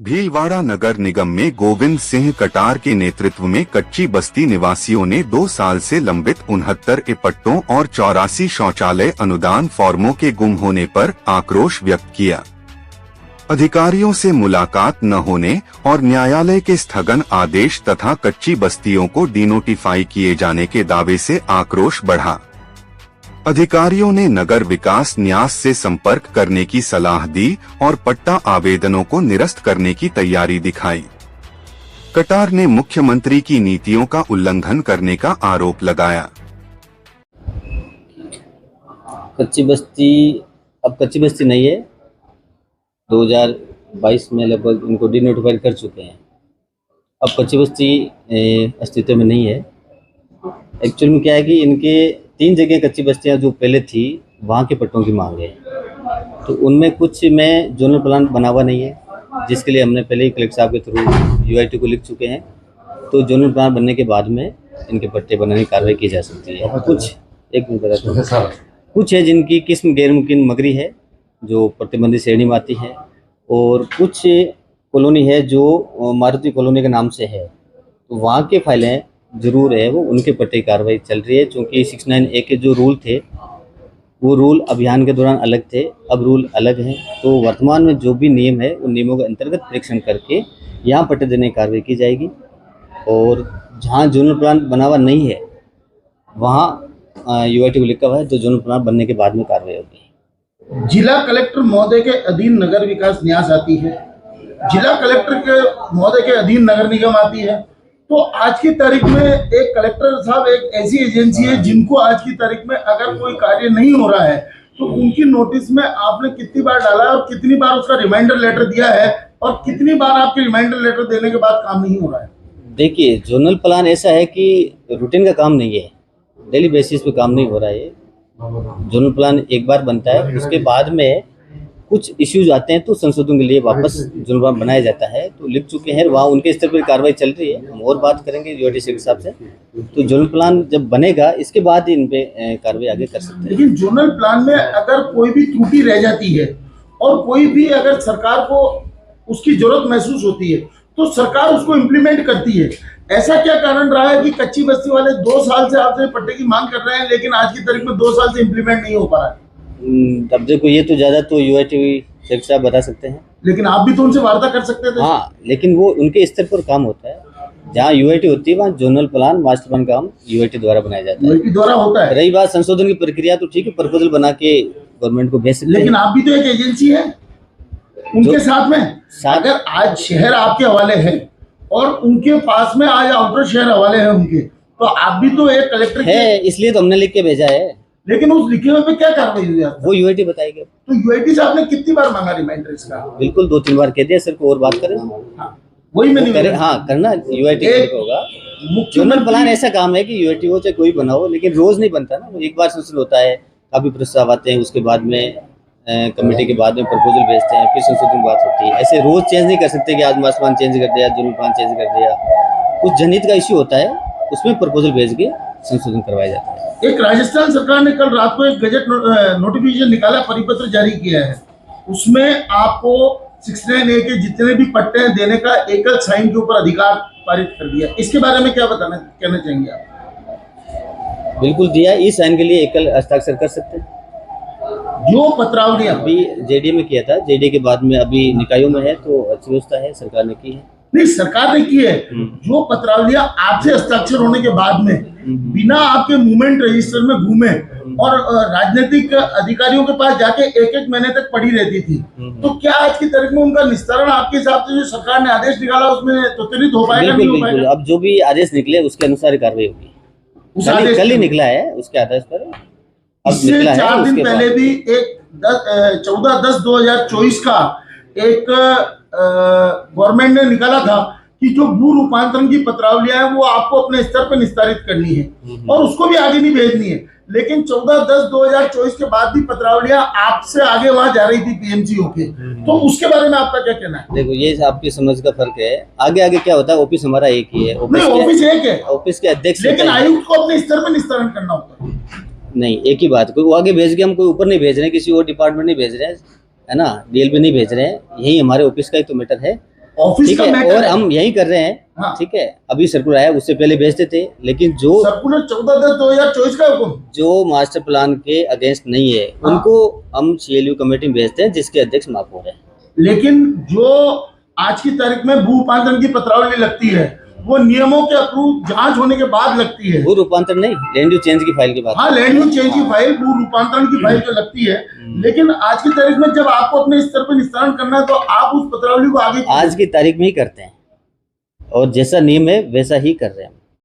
भीलवाड़ा नगर निगम में गोविंद सिंह कटार के नेतृत्व में कच्ची बस्ती निवासियों ने 2 साल से लंबित 69 इपट्टों और 84 शौचालय अनुदान फॉर्मों के गुम होने पर आक्रोश व्यक्त किया। अधिकारियों से मुलाकात न होने और न्यायालय के स्थगन आदेश तथा कच्ची बस्तियों को डिनोटिफाई किए जाने के दावे से आक्रोश बढ़ा। अधिकारियों ने नगर विकास न्यास से संपर्क करने की सलाह दी और पट्टा आवेदनों को निरस्त करने की तैयारी दिखाई। कटार ने मुख्यमंत्री की नीतियों का उल्लंघन करने का आरोप लगाया। कच्ची बस्ती नहीं है। 2022 में लगभग इनको डिनोटिफाई कर चुके हैं। अब कच्ची बस्ती अस्तित्व में नहीं है। एक्चुअल में क्या है कि इनके 3 जगह कच्ची बस्तियां जो पहले थी वहाँ के पट्टों की मांग है, तो उनमें कुछ में जोनल प्लान बना हुआ नहीं है, जिसके लिए हमने पहले ही कलेक्टर साहब के थ्रू यूआईटी को लिख चुके हैं। तो जोनल प्लान बनने के बाद में इनके पट्टे बनाने की कार्रवाई की जा सकती है। कुछ है जिनकी किस्म गैर मुमकिन मगरी है जो प्रतिबंधित श्रेणी में आती है, और कुछ कॉलोनी है जो मारुति कॉलोनी के नाम से है, तो वहाँ के फाइलें जरूर है, वो उनके पट्टे की कार्रवाई चल रही है। क्योंकि 69A के जो रूल थे वो रूल अभियान के दौरान अलग थे, अब रूल अलग हैं। तो वर्तमान में जो भी नियम है उन नियमों के अंतर्गत परीक्षण करके यहाँ पट्टे देने की कार्रवाई की जाएगी, और जहाँ जोनल प्लान बना हुआ नहीं है वहाँ यूआईटी को लिखा हुआ है, तो जोनल प्लान बनने के बाद में कार्रवाई होगी। जिला कलेक्टर महोदय के अधीन नगर विकास न्यास आती है, जिला कलेक्टर के महोदय के अधीन नगर निगम आती है। तो आज की तारीख में एक कलेक्टर साहब एक ऐसी एजेंसी है जिनको आज की तारीख में अगर कोई कार्य नहीं हो रहा है तो उनकी नोटिस में आपने कितनी बार डाला है और कितनी बार उसका रिमाइंडर लेटर दिया है, और कितनी बार आपके रिमाइंडर लेटर देने के बाद काम नहीं हो रहा है? देखिए, जोनल प्लान ऐसा है कि रूटीन का काम नहीं है, डेली बेसिस पे काम नहीं हो रहा है। जोनल प्लान एक बार बनता है, उसके बाद में कुछ इश्यूज आते हैं तो संशोधन के लिए वापस जोनल प्लान बनाया जाता है। तो लिख चुके हैं, वहाँ उनके स्तर पर कार्रवाई चल रही है। हम और बात करेंगे यूआईटी के साहब से, तो जोनल प्लान जब बनेगा इसके बाद इन पे कार्रवाई आगे कर सकते हैं। लेकिन जोनल प्लान में अगर कोई भी त्रुटि रह जाती है और कोई भी अगर सरकार को उसकी जरूरत महसूस होती है तो सरकार उसको इम्प्लीमेंट करती है। ऐसा क्या कारण रहा है कि कच्ची बस्ती वाले 2 साल से आपसे पट्टे की मांग कर रहे हैं, लेकिन आज की तारीख में 2 साल से इम्प्लीमेंट नहीं हो पा रहा है? तब देखो, ये तो ज्यादा तो यूआईटी शेख साहब बता सकते हैं। लेकिन आप भी तो उनसे वार्ता कर सकते थे। हाँ, लेकिन वो उनके स्तर पर काम होता है। जहाँ यूआईटी होती है वहाँ जोनल प्लान मास्टर प्लान काम यूआईटी द्वारा बनाया जाता है, यूआईटी द्वारा होता है। रही बात संशोधन की प्रक्रिया, तो ठीक है, प्रपोजल बना के गवर्नमेंट को भेज सकते हैं। लेकिन आप भी तो एक एजेंसी है उनके साथ में। अगर आज शहर आपके हवाले है और उनके पास में आज आउटर शहर हवाले है उनके, तो आप भी तो एक कलेक्टर है, इसलिए तो हमने लिख के भेजा है। लेकिन उस लिखे हुए पे क्या कार्रवाई हुई? वो यूआईटी बताएगी। तो यूआईटी से आपने कितनी बार मांगा रिमाइंडर इसका? बिल्कुल 2-3 बार कह दिया सर को, और बात करें। हाँ, वही मैंने करे, हाँ करना यूआईटी होगा। जोनल प्लान ऐसा काम है कि यूआईटी हो चाहे कोई बनाओ, लेकिन रोज नहीं बनता ना, एक बार संशोधन होता है, काफी प्रस्ताव आते हैं, उसके बाद में कमेटी के बाद में प्रपोजल भेजते हैं, फिर संशोधन की बात होती है। ऐसे रोज चेंज नहीं कर सकते कि आज मास्टर प्लान चेंज कर दिया, जोनल प्लान चेंज कर दिया। कुछ जनहित का इश्यू होता है, उसमें प्रपोजल भेज के संशोधन करवाया जाता है। एक राजस्थान सरकार ने कल रात को एक गजट नोटिफिकेशन निकाला, परिपत्र जारी किया है। उसमें आपको 69A के जितने भी पट्टे देने का एकल साइन के ऊपर अधिकार पारित कर दिया। इसके बारे में क्या कहना चाहेंगे आप? बिल्कुल दिया, इस साइन के लिए एकल हस्ताक्षर कर सकते हैं। जो पत्रावली अभी जेडीए में किया था, जेडीए के बाद में अभी निकायों में है, तो अच्छी व्यवस्था है, सरकार ने की है। नहीं, सरकार ने की है। जो पत्रावलियां आपसे हस्ताक्षर होने के बाद में बिना आपके मूवमेंट रजिस्टर में घूमे और राजनीतिक अधिकारियों के पास जाके 1-1 महीने तक पड़ी रहती थी, तो क्या आज की तारीख में उनका निस्तारण आपके हिसाब से जो सरकार ने आदेश निकाला उसमें त्वरित हो पाएगा? नहीं हो पाएगा? अब जो भी आदेश निकले उसके अनुसार कार्रवाई होगी। कल ही निकला है उसके आदेश पर। इससे 4 दिन पहले भी एक 14/10/2024 का एक गवर्नमेंट ने निकाला था कि जो भू रूपांतरण की पत्रावलियां हैं वो आपको अपने स्तर पर निस्तारित करनी है और उसको भी आगे नहीं भेजनी है। लेकिन 14/10/2024 के बाद भी पत्रावलियां आपसे आगे वहां जा रही थी पीएमसी होके, तो उसके बारे में आपका क्या कहना है? देखो, ये आपकी समझ का फर्क है। आगे क्या होता है, ऑफिस हमारा एक ही है। ऑफिस एक है, ऑफिस के अध्यक्ष, लेकिन आयुक्त को अपने स्तर पर निस्तारण करना होता है। नहीं, एक ही बात, कोई आगे भेज के हम कोई ऊपर नहीं भेज रहे हैं, किसी और डिपार्टमेंट नहीं भेज रहे हैं, है ना, डीएलपी नहीं भेज रहे हैं। यही हमारे ऑफिस का ही तो मैटर है। ऑफिस ठीक का है, मैटर और है। हम यही कर रहे हैं। हाँ। ठीक है, अभी सर्कुलर आया, उससे पहले भेजते थे, लेकिन जो सर्कुलर 14/10/2024 का हुक्म। जो मास्टर प्लान के अगेंस्ट नहीं है, हाँ। उनको हम CLU कमेटी में भेजते हैं, जिसके अध्यक्ष महापौर है। लेकिन जो आज की तारीख में भू रूपांतरण की पत्रावली लगती है, वो नियमों के अप्रूव जांच होने के बाद लगती है। भू रूपांतरण नहीं, लैंड यूज चेंज की फाइल की बात। हाँ, लैंड यूज चेंज की फाइल, भू रूपांतरण की फाइल जो लगती है, लेकिन आज की तारीख में जब आपको अपने स्तर पर निस्तारण करना है तो आप उस पत्रावली को आगे आज की तारीख में ही करते हैं, और जैसा नियम है वैसा ही कर रहे हैं हम।